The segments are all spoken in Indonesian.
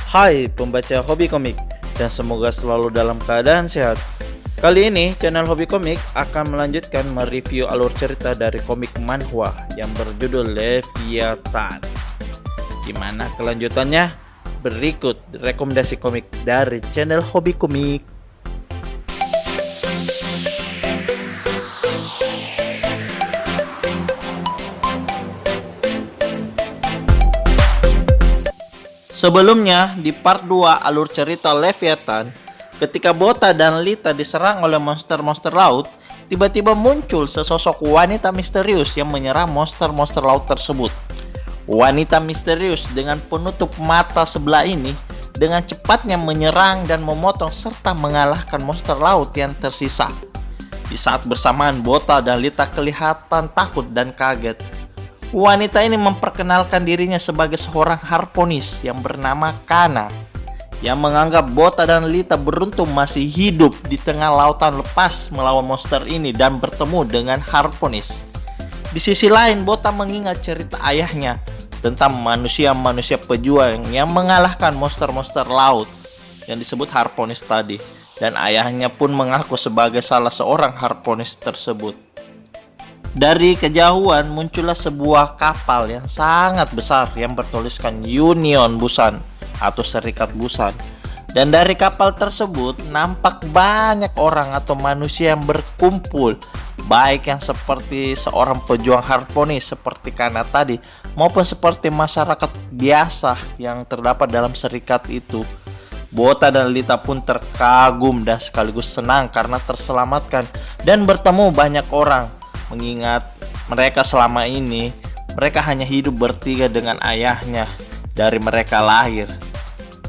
Hai pembaca hobi komik, dan semoga selalu dalam keadaan sehat. Kali ini channel Hobi Komik akan melanjutkan mereview alur cerita dari komik manhwa yang berjudul Leviathan. Gimana kelanjutannya? Berikut rekomendasi komik dari channel Hobi Komik. Sebelumnya, di part 2 alur cerita Leviathan, ketika Bota dan Lita diserang oleh monster-monster laut, tiba-tiba muncul sesosok wanita misterius yang menyerang monster-monster laut tersebut. Wanita misterius dengan penutup mata sebelah ini dengan cepatnya menyerang dan memotong serta mengalahkan monster laut yang tersisa. Di saat bersamaan, Bota dan Lita kelihatan takut dan kaget. Wanita ini memperkenalkan dirinya sebagai seorang harponis yang bernama Kana, yang menganggap Bota dan Lita beruntung masih hidup di tengah lautan lepas melawan monster ini dan bertemu dengan harponis. Di sisi lain, Bota mengingat cerita ayahnya tentang manusia-manusia pejuang yang mengalahkan monster-monster laut yang disebut harponis tadi, dan ayahnya pun mengaku sebagai salah seorang harponis tersebut. Dari kejauhan muncullah sebuah kapal yang sangat besar yang bertuliskan Union Busan atau Serikat Busan. Dan dari kapal tersebut nampak banyak orang atau manusia yang berkumpul, baik yang seperti seorang pejuang harponis seperti Kana tadi, maupun seperti masyarakat biasa yang terdapat dalam serikat itu. Bota dan Lita pun terkagum dan sekaligus senang karena terselamatkan dan bertemu banyak orang. Mengingat mereka selama ini mereka hanya hidup bertiga dengan ayahnya dari mereka lahir,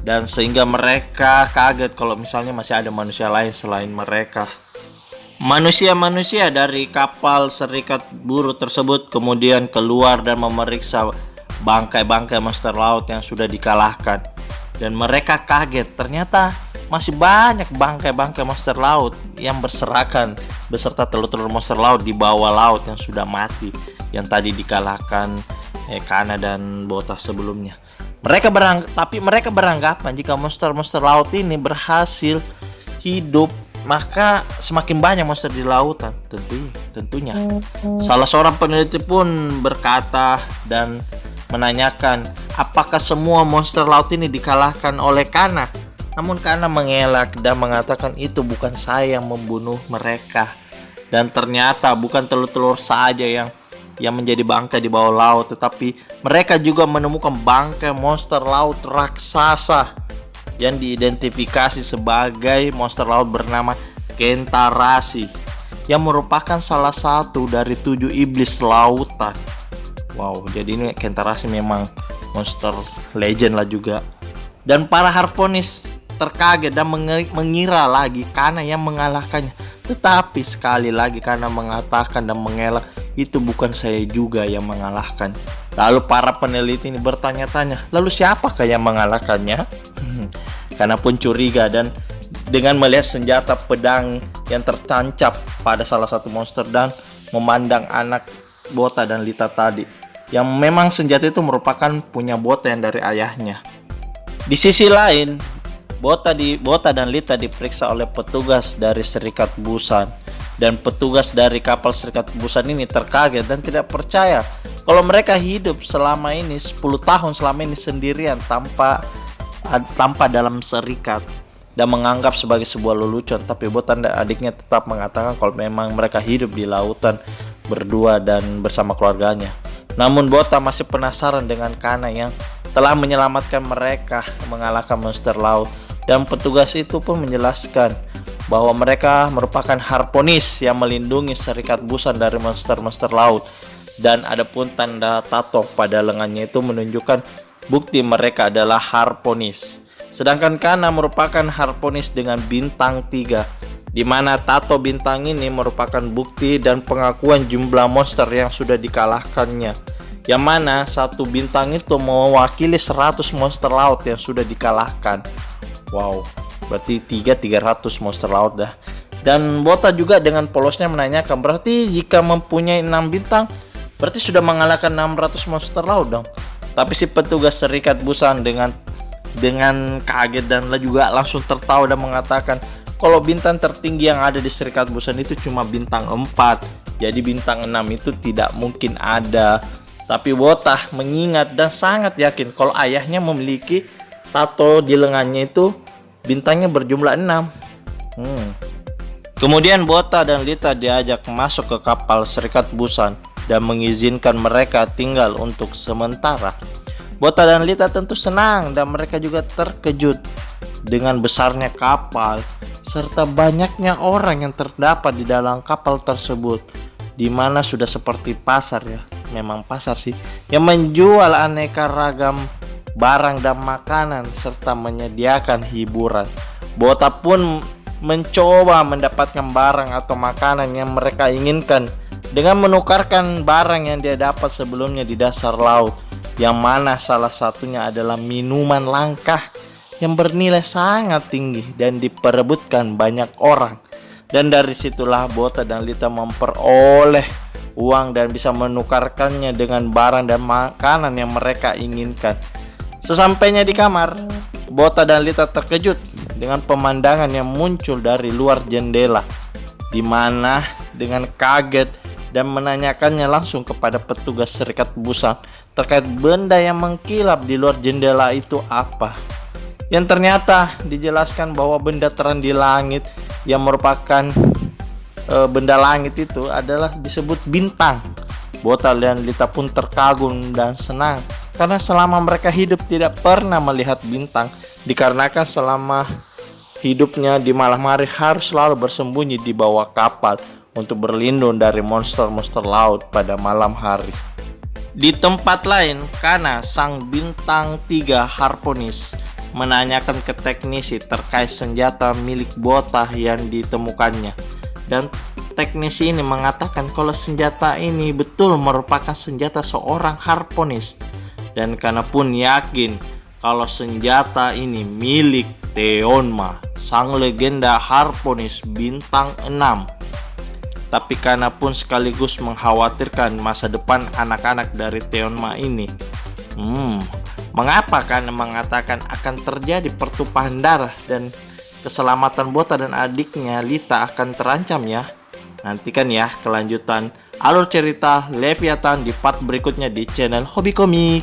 dan sehingga mereka kaget kalau misalnya masih ada manusia lain selain mereka. Manusia-manusia dari kapal serikat buruh tersebut kemudian keluar dan memeriksa bangkai-bangkai monster laut yang sudah dikalahkan, dan mereka kaget ternyata masih banyak bangkai-bangkai monster laut yang berserakan beserta telur-telur monster laut di bawah laut yang sudah mati, yang tadi dikalahkan Kana dan Bota sebelumnya. Mereka beranggapan jika monster-monster laut ini berhasil hidup, maka semakin banyak monster di lautan tentunya. Salah seorang peneliti pun berkata dan menanyakan apakah semua monster laut ini dikalahkan oleh Kana. Namun Kana mengelak dan mengatakan itu bukan saya yang membunuh mereka. Dan ternyata bukan telur-telur saja yang menjadi bangkai di bawah laut, tetapi mereka juga menemukan bangkai monster laut raksasa yang diidentifikasi sebagai monster laut bernama Kentarasi, yang merupakan salah satu dari 7 iblis lautan. Wow, jadi ini Kentarasi memang monster legend lah juga. Dan para harponis terkaget dan mengira lagi Kana yang mengalahkannya. Tetapi sekali lagi Kana mengatakan dan mengelak, itu bukan saya juga yang mengalahkan. Lalu para peneliti ini bertanya-tanya, lalu siapakah yang mengalahkannya? Kana pun curiga dan dengan melihat senjata pedang yang tertancap pada salah satu monster dan memandang anak Bota dan Lita tadi, yang memang senjata itu merupakan punya Bota yang dari ayahnya. Di sisi lain, Bota dan Lita diperiksa oleh petugas dari Serikat Busan, dan petugas dari kapal Serikat Busan ini terkaget dan tidak percaya kalau mereka hidup selama ini 10 tahun selama ini sendirian tanpa dalam serikat, dan menganggap sebagai sebuah lelucon. Tapi Bota dan adiknya tetap mengatakan kalau memang mereka hidup di lautan berdua dan bersama keluarganya. Namun Bota masih penasaran dengan Kana yang telah menyelamatkan mereka mengalahkan monster laut. Dan petugas itu pun menjelaskan bahwa mereka merupakan harponis yang melindungi Serikat Busan dari monster-monster laut. Dan ada pun tanda tato pada lengannya itu menunjukkan bukti mereka adalah harponis. Sedangkan Kana merupakan harponis dengan bintang 3, di mana tato bintang ini merupakan bukti dan pengakuan jumlah monster yang sudah dikalahkannya. Yang mana satu bintang itu mewakili 100 monster laut yang sudah dikalahkan. Wow, berarti 300 monster laut dah. Dan Bota juga dengan polosnya menanyakan, berarti jika mempunyai 6 bintang berarti sudah mengalahkan 600 monster laut dong. Tapi si petugas Serikat Busan dengan dengan kaget dan juga langsung tertawa dan mengatakan kalau bintang tertinggi yang ada di Serikat Busan itu cuma bintang 4, jadi bintang 6 itu tidak mungkin ada. Tapi Botah mengingat dan sangat yakin kalau ayahnya memiliki tato di lengannya itu bintangnya berjumlah 6. Kemudian Botah dan Lita diajak masuk ke kapal Serikat Busan dan mengizinkan mereka tinggal untuk sementara. Botah dan Lita tentu senang dan mereka juga terkejut dengan besarnya kapal serta banyaknya orang yang terdapat di dalam kapal tersebut, di mana sudah seperti pasar ya, memang pasar sih, yang menjual aneka ragam barang dan makanan serta menyediakan hiburan. Botah pun mencoba mendapatkan barang atau makanan yang mereka inginkan dengan menukarkan barang yang dia dapat sebelumnya di dasar laut, yang mana salah satunya adalah minuman langka yang bernilai sangat tinggi dan diperebutkan banyak orang. Dan dari situlah Botah dan Lita memperoleh uang dan bisa menukarkannya dengan barang dan makanan yang mereka inginkan. Sesampainya di kamar, Botah dan Lita terkejut dengan pemandangan yang muncul dari luar jendela, di mana dengan kaget dan menanyakannya langsung kepada petugas Serikat Busan terkait benda yang mengkilap di luar jendela itu apa. Yang ternyata dijelaskan bahwa benda terang di langit yang merupakan benda langit itu adalah disebut bintang. Botah dan Lita pun terkagum dan senang karena selama mereka hidup tidak pernah melihat bintang, dikarenakan selama hidupnya di malam hari harus selalu bersembunyi di bawah kapal untuk berlindung dari monster-monster laut pada malam hari. Di tempat lain, Kana, sang bintang 3 harponis, menanyakan ke teknisi terkait senjata milik Botah yang ditemukannya, dan teknisi ini mengatakan kalau senjata ini betul merupakan senjata seorang harponis, dan Kana pun yakin kalau senjata ini milik Teonma, sang legenda harponis bintang 6. Tapi Kana pun sekaligus mengkhawatirkan masa depan anak-anak dari Teonma ini. Mengapa Kana mengatakan akan terjadi pertumpahan darah dan keselamatan Botah dan adiknya Lita akan terancam ya? Nantikan ya kelanjutan alur cerita Leviathan di part berikutnya di channel Hobi Komik.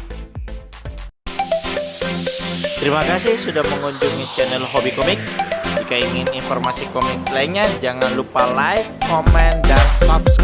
Terima kasih sudah mengunjungi channel Hobi Komik. Jika ingin informasi komik lainnya, jangan lupa like, komen, dan subscribe.